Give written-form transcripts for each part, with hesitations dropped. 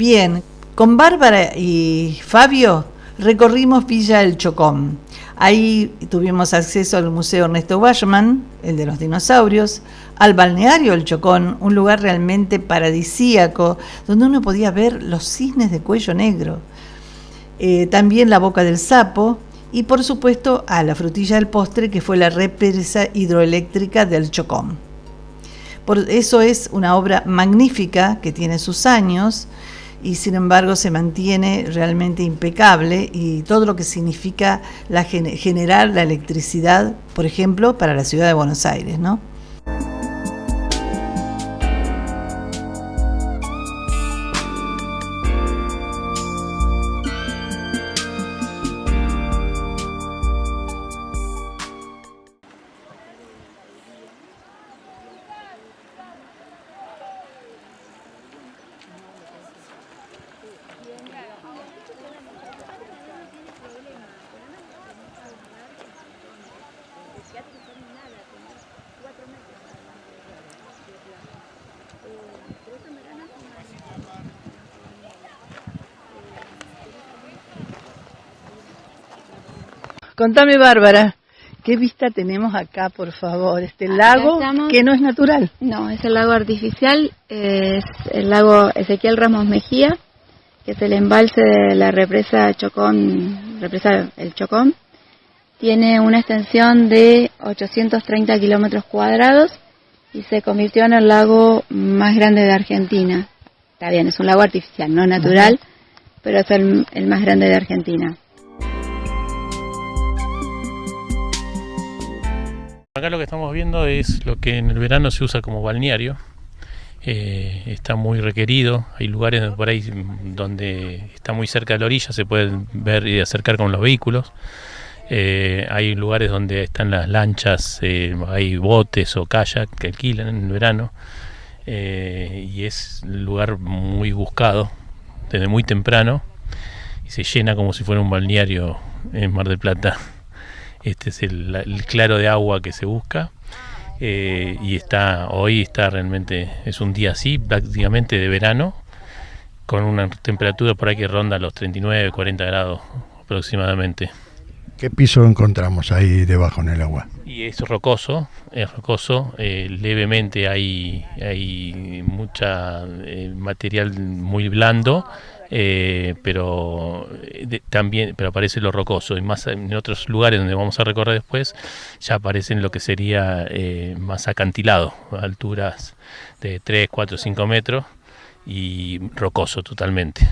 Bien, con Bárbara y Fabio recorrimos Villa El Chocón. Ahí tuvimos acceso al Museo Ernesto Bachmann, el de los dinosaurios, al balneario El Chocón, un lugar realmente paradisíaco, donde uno podía ver los cisnes de cuello negro. También la Boca del Sapo y, por supuesto, a la frutilla del postre, que fue la represa hidroeléctrica del Chocón. Por eso es una obra magnífica que tiene sus años y sin embargo se mantiene realmente impecable, y todo lo que significa generar la electricidad, por ejemplo, para la ciudad de Buenos Aires, ¿no? Contame, Bárbara, ¿qué vista tenemos acá, por favor? Este lago que no es natural. No, es el lago artificial, es el lago Ezequiel Ramos Mejía, que es el embalse de la represa Chocón, represa El Chocón. Tiene una extensión de 830 kilómetros cuadrados y se convirtió en el lago más grande de Argentina. Está bien, es un lago artificial, no natural, pero es el más grande de Argentina. Acá lo que estamos viendo es lo que en el verano se usa como balneario. Está muy requerido. Hay lugares por ahí donde está muy cerca de la orilla, se pueden ver y acercar con los vehículos. Hay lugares donde están las lanchas, hay botes o kayak que alquilan en el verano. Y es un lugar muy buscado desde muy temprano y se llena como si fuera un balneario en Mar del Plata. Este es el claro de agua que se busca, y hoy está realmente, es un día así, prácticamente de verano, con una temperatura por ahí que ronda los 39, 40 grados aproximadamente. ¿Qué piso encontramos ahí debajo en el agua? Y es rocoso, levemente hay mucha material muy blando, pero aparece lo rocoso, y más en otros lugares donde vamos a recorrer después ya aparecen lo que sería más acantilado, alturas de 3, 4, 5 metros y rocoso totalmente.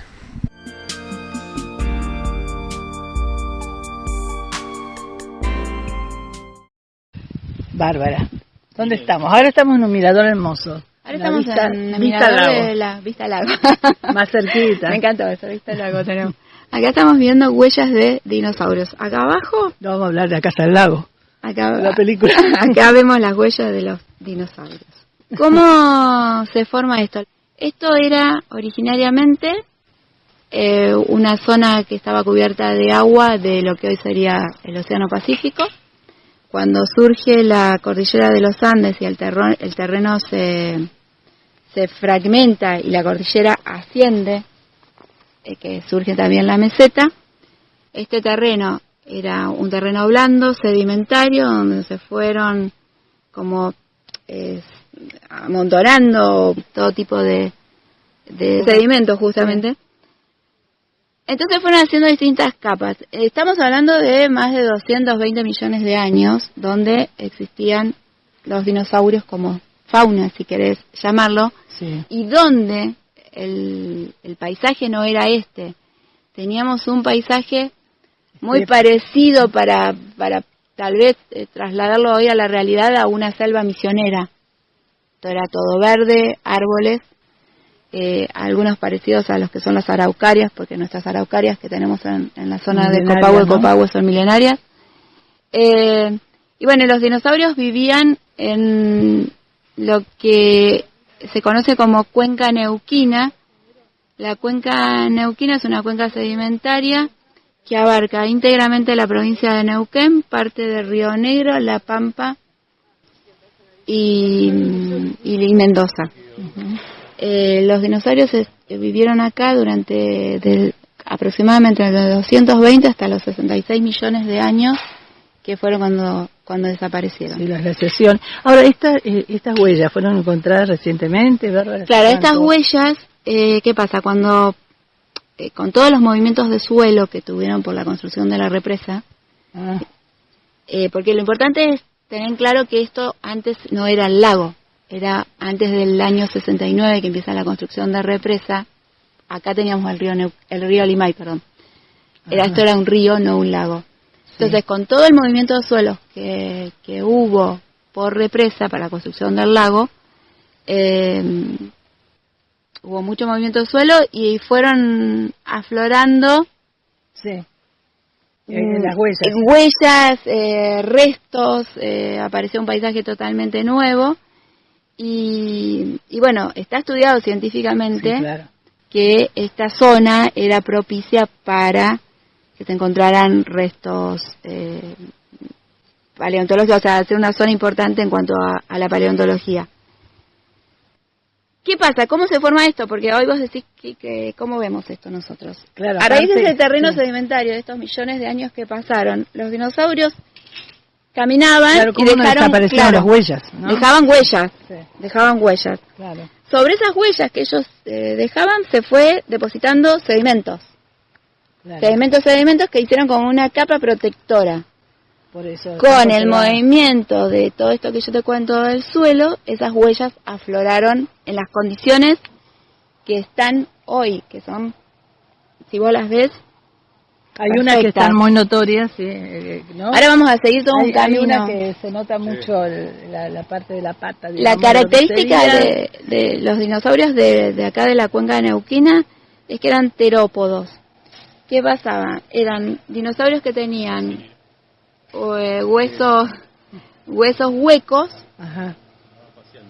Bárbara, ¿dónde estamos? Ahora estamos en un mirador hermoso. Ahora estamos en el mirador de la Vista al Lago. Más cerquita. Me encantó eso, Vista al Lago tenemos. Acá estamos viendo huellas de dinosaurios. Acá abajo... No, vamos a hablar de La Casa del Lago. Acá, la película. Acá vemos las huellas de los dinosaurios. ¿Cómo se forma esto? Esto era originariamente una zona que estaba cubierta de agua de lo que hoy sería el Océano Pacífico. Cuando surge la cordillera de los Andes y el terreno se fragmenta y la cordillera asciende, que surge también la meseta, este terreno era un terreno blando, sedimentario, donde se fueron como amontonando todo tipo de sedimentos justamente. Entonces fueron haciendo distintas capas. Estamos hablando de más de 220 millones de años, donde existían los dinosaurios como fauna, si querés llamarlo, sí. Y donde el paisaje no era este. Teníamos un paisaje muy parecido para tal vez trasladarlo hoy a la realidad, a una selva misionera. Era todo verde, árboles, algunos parecidos a los que son las araucarias, porque nuestras araucarias que tenemos en la zona de Copahue son milenarias. Y bueno, los dinosaurios vivían en lo que se conoce como cuenca neuquina. La cuenca neuquina es una cuenca sedimentaria que abarca íntegramente la provincia de Neuquén, parte de Río Negro, La Pampa y Mendoza. Los dinosaurios vivieron acá durante aproximadamente de los 220 hasta los 66 millones de años, que fueron cuando desaparecieron. Sí, la recesión. Ahora, estas huellas fueron encontradas recientemente, Bárbara. Claro, estas huellas, ¿qué pasa? Cuando, con todos los movimientos de suelo que tuvieron por la construcción de la represa, porque lo importante es tener en claro que esto antes no era el lago, era antes del año 69 que empieza la construcción de represa. Acá teníamos el río Limay, perdón. Esto era un río, no un lago. Entonces, con todo el movimiento de suelos que hubo por represa para la construcción del lago, hubo mucho movimiento de suelo y fueron aflorando las huellas. Restos, apareció un paisaje totalmente nuevo y bueno, está estudiado científicamente que esta zona era propicia para que se encontraran restos paleontológicos, o sea, hacer una zona importante en cuanto a la paleontología. ¿Qué pasa? ¿Cómo se forma esto? Porque hoy vos decís que ¿cómo vemos esto nosotros? Claro, a raíz de ese terreno sedimentario, de estos millones de años que pasaron, los dinosaurios caminaban y dejaron las huellas, ¿no? Dejaban huellas. Claro. Sobre esas huellas que ellos dejaban se fue depositando sedimentos. Sedimentos que hicieron como una capa protectora. Por eso, con el movimiento de todo esto que yo te cuento del suelo, esas huellas afloraron en las condiciones que están hoy, que son, si vos las ves, hay unas que están muy notorias, ¿no? Ahora vamos a seguir todo un camino. Hay una que se nota mucho la parte de la pata. La característica de los dinosaurios de acá de la cuenca neuquina es que eran terópodos. ¿Qué pasaba? Eran dinosaurios que tenían huesos huecos,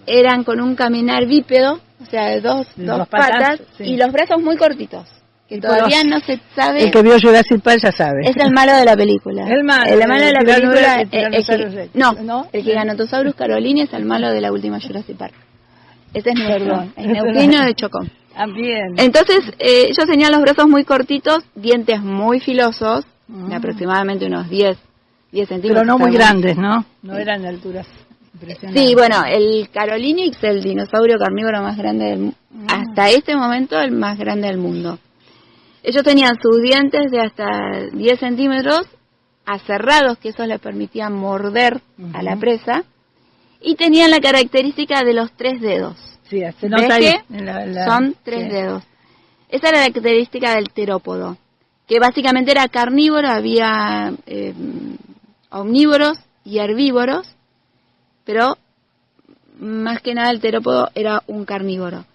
eran con un caminar bípedo, o sea, de dos patas y los brazos muy cortitos, que todavía no se sabe. El que vio Jurassic Park ya sabe. Es el malo de la película. El malo de la película el Giganotosaurus carolini es el malo de la última Jurassic Park. Ese es nuestro, el neuquino de Chocón. Bien. Entonces, ellos tenían los brazos muy cortitos, dientes muy filosos, de aproximadamente unos 10 centímetros. Pero no muy grandes, ¿no? No eran de alturas impresionantes. Sí, bueno, el Carolini es el dinosaurio carnívoro más grande hasta este momento el más grande del mundo. Ellos tenían sus dientes de hasta 10 centímetros aserrados, que eso les permitía morder a la presa, y tenían la característica de los 3 dedos. Sí, se nota ahí. Son 3 dedos. Esa era la característica del terópodo, que básicamente era carnívoro, había omnívoros y herbívoros, pero más que nada el terópodo era un carnívoro.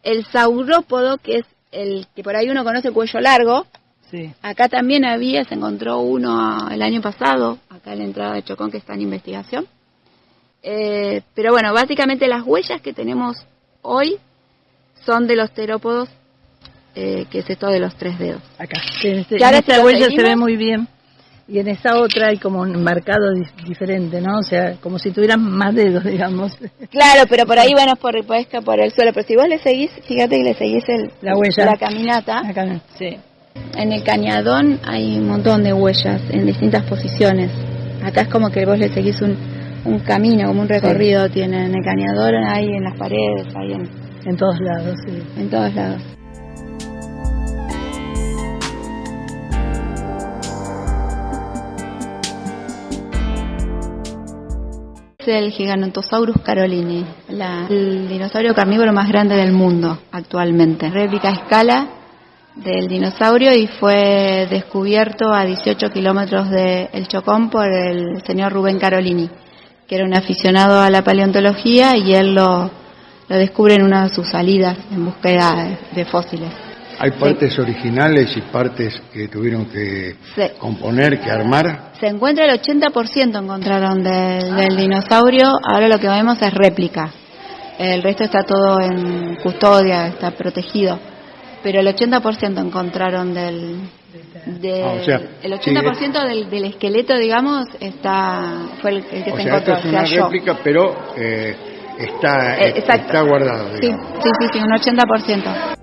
El saurópodo, que es el que por ahí uno conoce, el cuello largo, acá también se encontró uno el año pasado, acá en la entrada de Chocón, que está en investigación. Pero bueno, básicamente las huellas que tenemos hoy son de los terópodos, que es esto de los 3 dedos. Acá, en esta huella se ve muy bien. Y en esa otra hay como un marcado diferente, ¿no? O sea, como si tuvieran más dedos, digamos. Claro, pero por ahí, bueno, por el suelo. Pero si vos le seguís, fíjate que le seguís la huella. La caminata. Sí. En el cañadón hay un montón de huellas en distintas posiciones. Acá es como que vos le seguís un camino, como un recorrido. Tiene en el cañadón, ahí en las paredes, ahí en todos lados, sí. En todos lados. Es el Giganotosaurus carolini, el dinosaurio carnívoro más grande del mundo actualmente. Réplica a escala del dinosaurio y fue descubierto a 18 kilómetros de El Chocón por el señor Rubén Carolini, que era un aficionado a la paleontología, y él lo descubre en una de sus salidas en búsqueda de fósiles. ¿Hay partes originales y partes que tuvieron que componer, que armar? Se encuentra el 80% encontraron del dinosaurio, ahora lo que vemos es réplica. El resto está todo en custodia, está protegido. Pero el 80% encontraron el 80% del esqueleto, digamos, fue el que se encontró. Esta es una réplica, pero está guardado, Sí, digamos. sí, un 80%.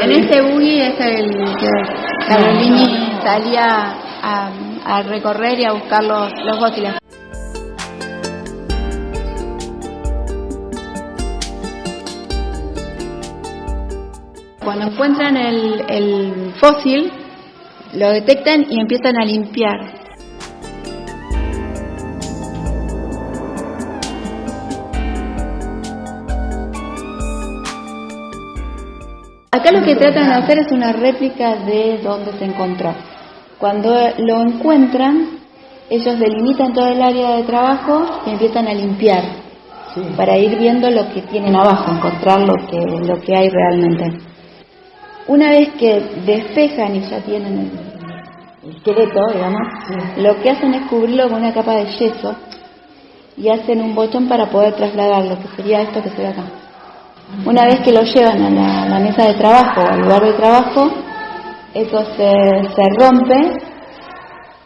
En este buggy es el que Carolini salía a recorrer y a buscar los fósiles. Cuando encuentran el fósil, lo detectan y empiezan a limpiar. Acá lo que tratan de hacer es una réplica de donde se encontró. Cuando lo encuentran, ellos delimitan todo el área de trabajo y empiezan a limpiar para ir viendo lo que tienen abajo, encontrar lo que hay realmente. Una vez que despejan y ya tienen el esqueleto, digamos, lo que hacen es cubrirlo con una capa de yeso y hacen un bochón para poder trasladar lo que sería esto que se ve acá. Una vez que lo llevan a la mesa de trabajo, al lugar de trabajo, eso se rompe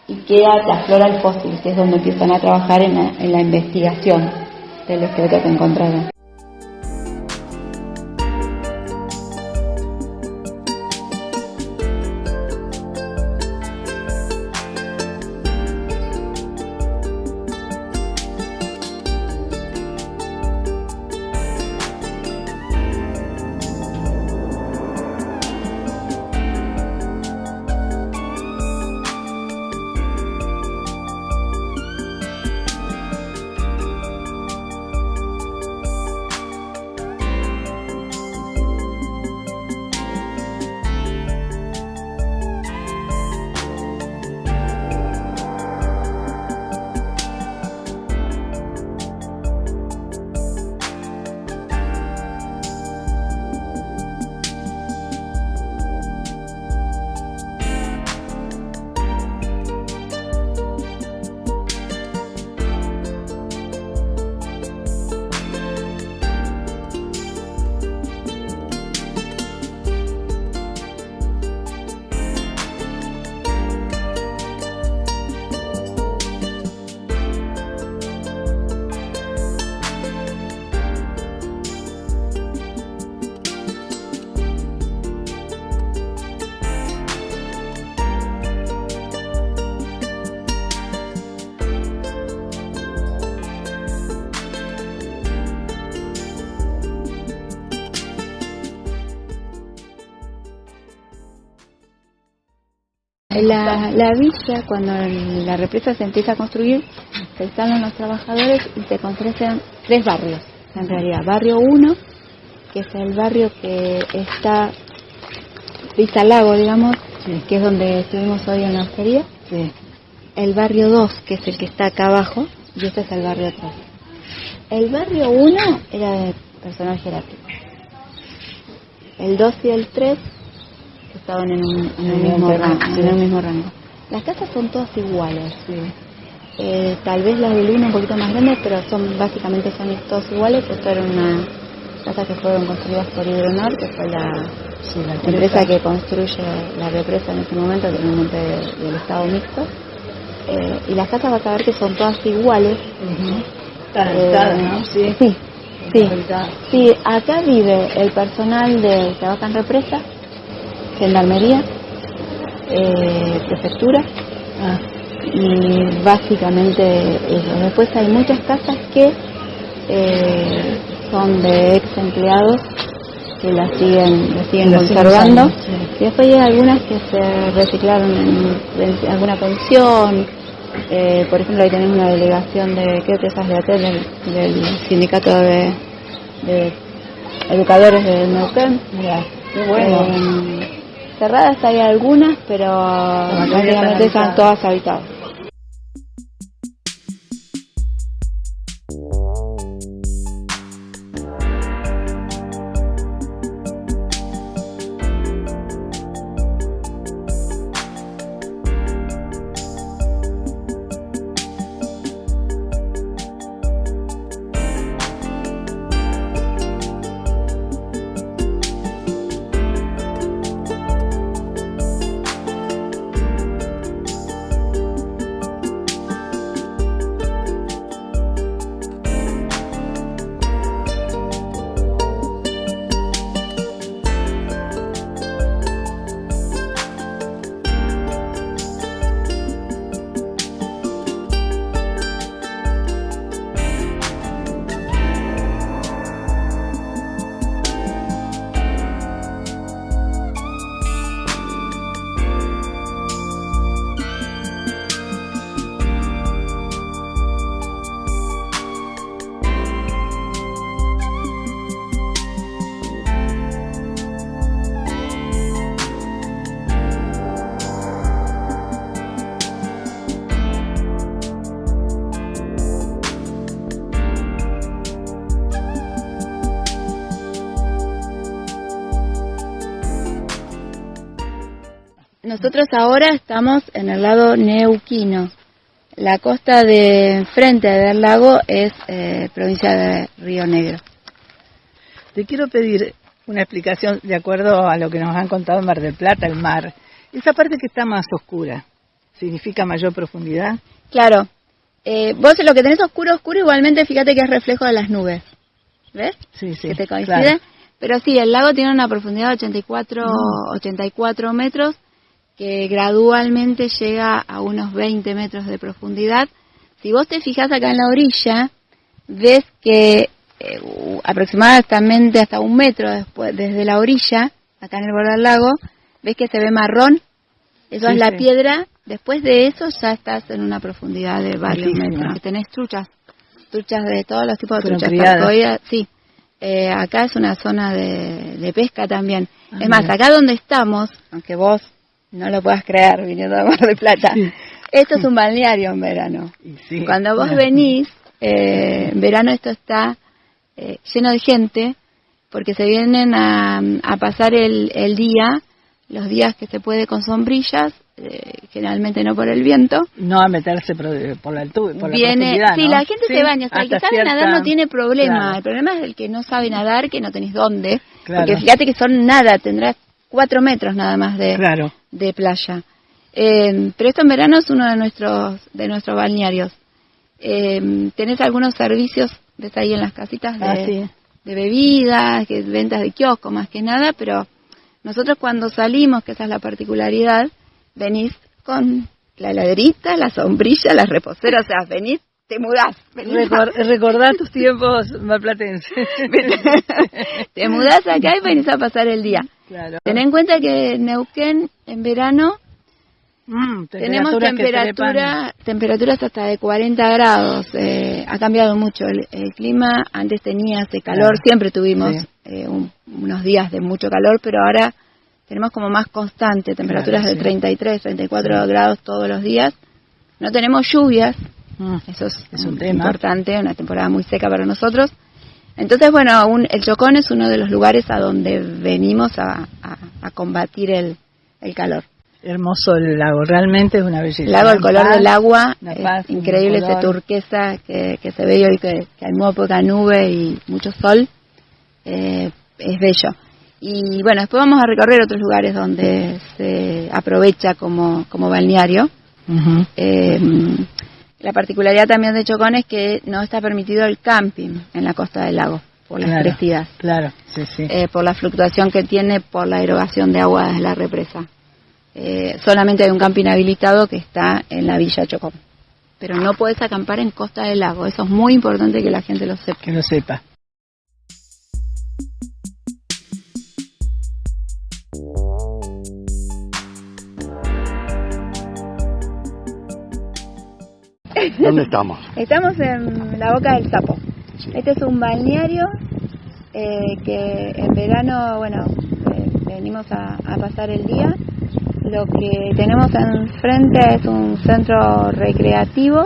y aflora el fósil, que es donde empiezan a trabajar en la investigación del esqueleto que encontraron. La villa, cuando la represa se empieza a construir, se instalan los trabajadores y se construyen 3 barrios, en realidad. Barrio 1, que es el barrio que está vista al lago, digamos, que es donde estuvimos hoy en la hostería. El barrio 2, que es el que está acá abajo, y este es el barrio 3. El barrio 1 era de personal jerárquico. El 2 y el 3 estaban en el mismo rango. Las casas son todas iguales. Tal vez las del 1 un poquito más grandes, pero básicamente son todas iguales. Esto era una casa que fueron construidas por Hidronor, que fue la empresa que construye la represa en ese momento, que realmente del estado mixto. Y las casas vas a ver que son todas iguales. ¿No? Sí, acá vive el personal que trabaja en represa, gendarmería, prefectura, y básicamente eso. Después hay muchas casas que son de ex empleados que las siguen conservando, y después hay algunas que se reciclaron en alguna pensión. Por ejemplo, ahí tenemos una delegación de, creo que esas de ATEL, del sindicato de educadores de Neuquén. Qué bueno. Cerradas hay algunas, pero básicamente están todas habitadas. Nosotros ahora estamos en el lado neuquino. La costa de enfrente del lago es provincia de Río Negro. Te quiero pedir una explicación de acuerdo a lo que nos han contado en Mar del Plata, el mar. Esa parte que está más oscura, ¿significa mayor profundidad? Claro. Vos lo que tenés oscuro, igualmente fíjate que es reflejo de las nubes. ¿Ves? Sí, sí. Que te coincide. Claro. Pero sí, el lago tiene una profundidad de 84 metros, que gradualmente llega a unos 20 metros de profundidad. Si vos te fijás acá en la orilla, ves que aproximadamente hasta 1 metro después, desde la orilla, acá en el borde del lago, ves que se ve marrón. Eso es la piedra. Después de eso ya estás en una profundidad de varios metros. Que tenés truchas de todos los tipos de truchas. Tarcoides, sí. Acá es una zona de pesca también. Es más, acá donde estamos, aunque vos no lo puedas creer viniendo de Mar del Plata, esto es un balneario en verano. Cuando vos venís, en verano esto está lleno de gente, porque se vienen a pasar el día, los días que se puede con sombrillas, generalmente no por el viento. No a meterse por la altura, por la profundidad, sí, ¿no? La gente se baña, hasta el que sabe nadar no tiene problema. Claro. El problema es el que no sabe nadar, que no tenés dónde. Claro. Porque fíjate que son nada, tendrás 4 metros nada más de playa. Pero esto en verano es uno de nuestros balnearios. Tenés algunos servicios, ves ahí en las casitas de bebidas, ventas de kiosco más que nada, pero nosotros cuando salimos, que esa es la particularidad, venís con la heladerita, la sombrilla, las reposeras, o sea, venís, te mudás. Recordá tus tiempos marplatenses. Te mudás acá y venís a pasar el día. Claro. Ten en cuenta que en Neuquén, en verano, tenemos temperaturas hasta de 40 grados. Ha cambiado mucho el clima. Antes tenía ese calor, siempre tuvimos unos días de mucho calor, pero ahora tenemos como más constante, temperaturas de 33, 34 grados todos los días. No tenemos lluvias, eso es un tema importante, una temporada muy seca para nosotros. Entonces, bueno, el Chocón es uno de los lugares a donde venimos a combatir el calor. Hermoso el lago, realmente es una belleza. El lago, el color del agua es increíble, ese turquesa que se ve hoy, que hay muy poca nube y mucho sol, es bello. Y bueno, después vamos a recorrer otros lugares donde se aprovecha como balneario. La particularidad también de Chocón es que no está permitido el camping en la costa del lago, por las crecidas. Claro, por la fluctuación que tiene, por la erogación de agua desde la represa. Solamente hay un camping habilitado que está en la Villa Chocón. Pero no podés acampar en costa del lago, eso es muy importante que la gente lo sepa. Que lo sepa. ¿Dónde estamos? Estamos en la Boca del Sapo. Este es un balneario que en verano, venimos a pasar el día. Lo que tenemos enfrente es un centro recreativo,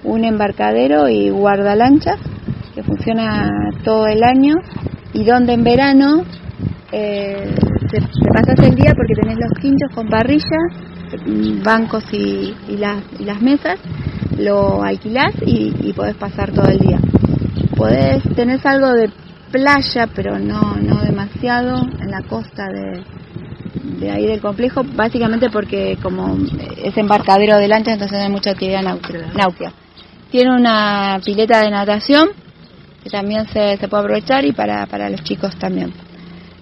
un embarcadero y guardalanchas que funciona todo el año, y donde en verano te pasas el día porque tenés los quinchos con parrilla, bancos y las mesas, lo alquilás y podés pasar todo el día. Tenés algo de playa, pero no demasiado, en la costa de ahí del complejo, básicamente porque como es embarcadero de lancha, entonces hay mucha actividad náutica. Tiene una pileta de natación que también se puede aprovechar, y para los chicos también.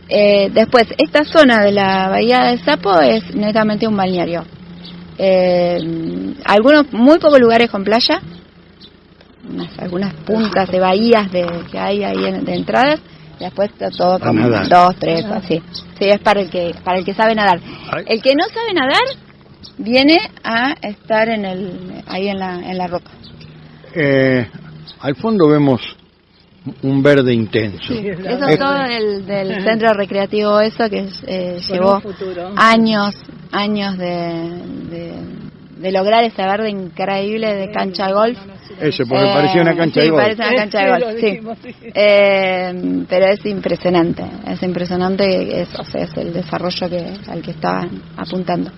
Después, esta zona de la Bahía del Sapo es netamente un balneario. Muy pocos lugares con playa, algunas puntas de bahías que hay ahí de entradas. Después todo con 2, 3, así. Sí, es para el que sabe nadar. El que no sabe nadar viene a estar ahí en la roca. Al fondo vemos un verde intenso. Sí, eso es todo del centro recreativo, eso que llevó años de lograr ese verde increíble de cancha de golf. Ese, porque parecía una cancha de golf. Sí, parece una cancha de golf, sí. Pero es impresionante, es el desarrollo al que estaban apuntando.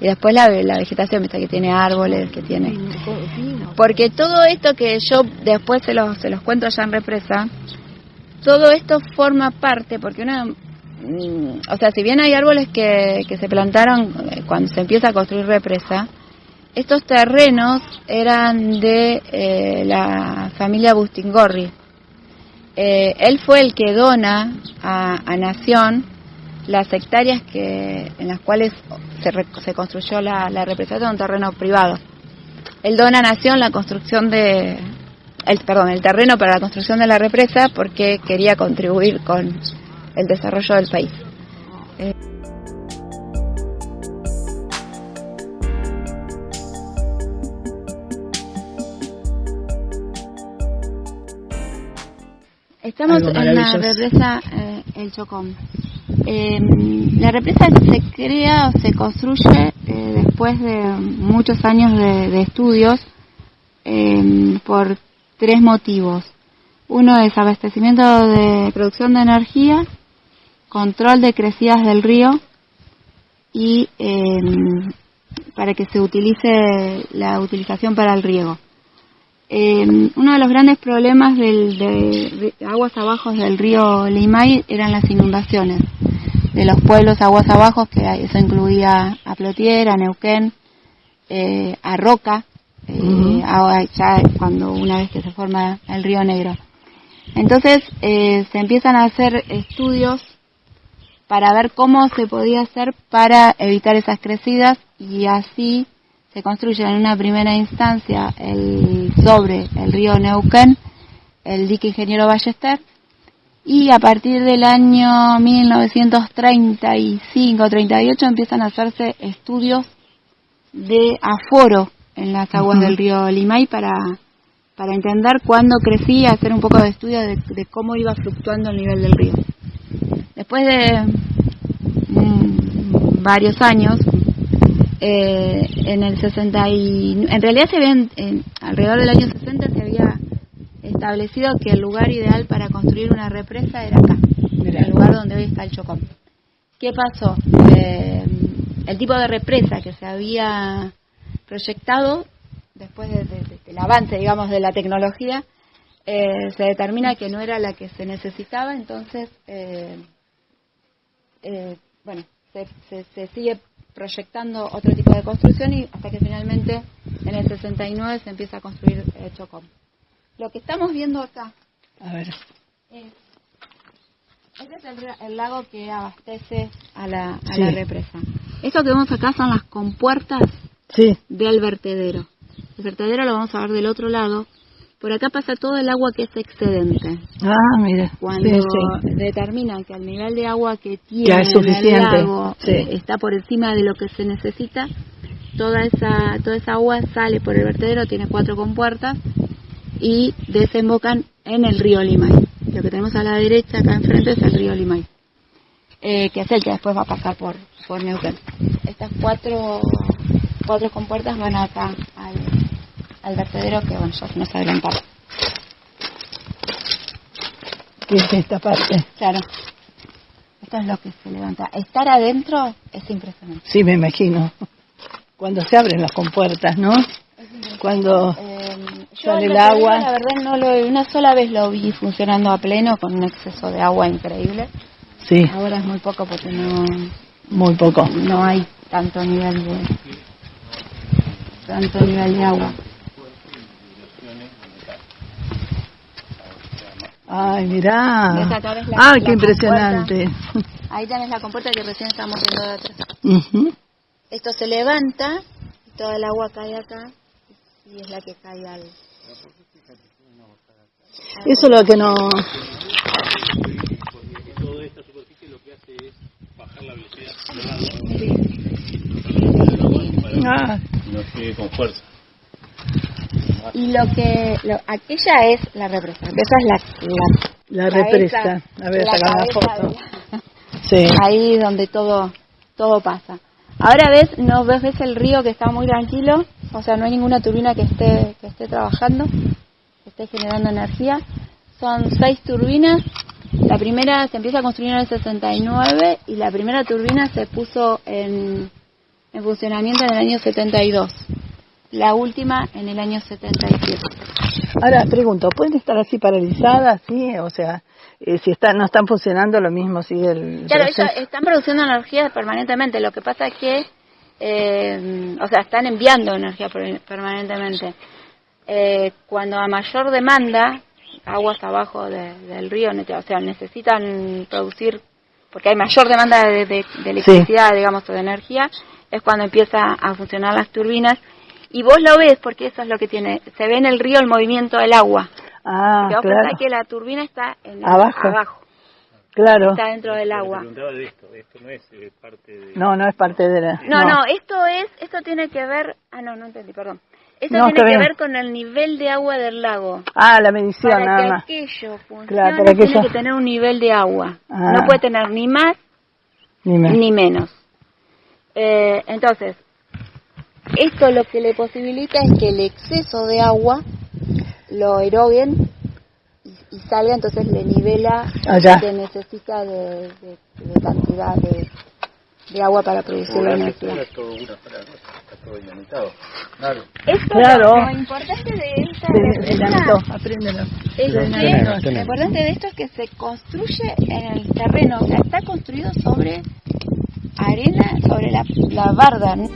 Y después la vegetación, viste, que tiene árboles, que tiene... Porque todo esto que yo después se los cuento allá en Represa, todo esto forma parte, porque o sea, si bien hay árboles que se plantaron cuando se empieza a construir Represa, estos terrenos eran de la familia Bustingorri. Él fue el que dona a Nación las hectáreas en las cuales se construyó la represa, de un terreno privado. Él dona a Nación la construcción el terreno para la construcción de la represa porque quería contribuir con el desarrollo del país. Estamos en la represa El Chocón. La represa se crea o se construye después de muchos años de estudios por 3 motivos. Uno es abastecimiento de producción de energía, control de crecidas del río y para que se utilice la utilización para el riego. Uno de los grandes problemas de aguas abajo del río Limay eran las inundaciones de los pueblos aguas abajo, que eso incluía a Plotier, a Neuquén, a Roca, ya cuando una vez que se forma el río Negro. Entonces se empiezan a hacer estudios para ver cómo se podía hacer para evitar esas crecidas, y así se construye en una primera instancia sobre el río Neuquén el dique Ingeniero Ballester, y a partir del año 1935-38 empiezan a hacerse estudios de aforo en las aguas del río Limay para entender cuándo crecía, hacer un poco de estudio de cómo iba fluctuando el nivel del río. Después de varios años, en el 60 en realidad alrededor del año 60 se había establecido que el lugar ideal para construir una represa era acá, el lugar donde hoy está el Chocón. ¿Qué pasó? El tipo de represa que se había proyectado después del avance, digamos, de la tecnología, se determina que no era la que se necesitaba, entonces se sigue proyectando otro tipo de construcción, y hasta que finalmente en el 69 se empieza a construir Chocón. Lo que estamos viendo acá, a ver, este es el lago que abastece a la represa. Esto que vemos acá son las compuertas del vertedero. El vertedero lo vamos a ver del otro lado. Por acá pasa todo el agua que es excedente. Ah, mira. Cuando determinan que el nivel de agua que tiene ya es suficiente, el lago está por encima de lo que se necesita, toda esa agua sale por el vertedero, tiene 4 compuertas y desembocan en el río Limay. Lo que tenemos a la derecha acá enfrente es el río Limay, que es el que después va a pasar por Neuquén. Estas 4 compuertas van acá al vertedero, que bueno, ya se nos adelantaron. ¿Qué es esta parte? Claro. Esto es lo que se levanta. Estar adentro es impresionante. Sí, me imagino. Cuando se abren las compuertas, ¿no? Cuando sale el agua. La verdad una sola vez lo vi funcionando a pleno con un exceso de agua increíble. Sí. Ahora es muy poco porque muy poco. No hay tanto nivel de agua. Ay, mirá. Qué impresionante. Ahí tenés la compuerta que recién estamos viendo de atrás. Esto se levanta, y toda el agua cae acá, y es la que cae al... Eso es lo que no... Toda esta superficie lo que hace es bajar la velocidad. No sigue con fuerza. Y aquella es la represa. Esa es la represa. A ver, sacar la foto. Ahí donde todo pasa. Ahora ves el río que está muy tranquilo, o sea, no hay ninguna turbina que esté trabajando, que esté generando energía. Son 6 turbinas. La primera se empieza a construir en el 69 y la primera turbina se puso en en funcionamiento en el año 72. La última en el año 77. Ahora pregunto, ¿pueden estar así paralizadas? Sí, o sea, si no están funcionando, lo mismo sigue el Claro, proceso. ellos están produciendo energía permanentemente. Lo que pasa es que, están enviando energía permanentemente. Cuando a mayor demanda, aguas abajo del río, o sea, necesitan producir, porque hay mayor demanda de electricidad, digamos, o de energía, es cuando empieza a funcionar las turbinas. Y vos lo ves, porque eso es lo que tiene, se ve en el río el movimiento del agua. Ah, porque vos claro. pensás que la turbina está abajo. Claro. Está dentro del agua. Esto no es parte de... No es parte de la... No, esto tiene que ver, no entendí, perdón. Esto No, tiene está que bien. ver con el nivel de agua del lago. Ah, la medición Para nada que más. aquello funcione, Claro, para que tiene eso- que tener un nivel de agua. Ah. No puede tener ni más ni menos. Entonces, esto lo que le posibilita es que el exceso de agua lo eroguen y salga, entonces le nivela Allá. lo que necesita de cantidad de agua para producir la energía. Esto, Claro. Lo importante de esta Apréndelo. es Lo que tenemos. lo importante de esto es que se construye en el terreno, o sea, está construido sobre arena, sobre la barda, ¿no?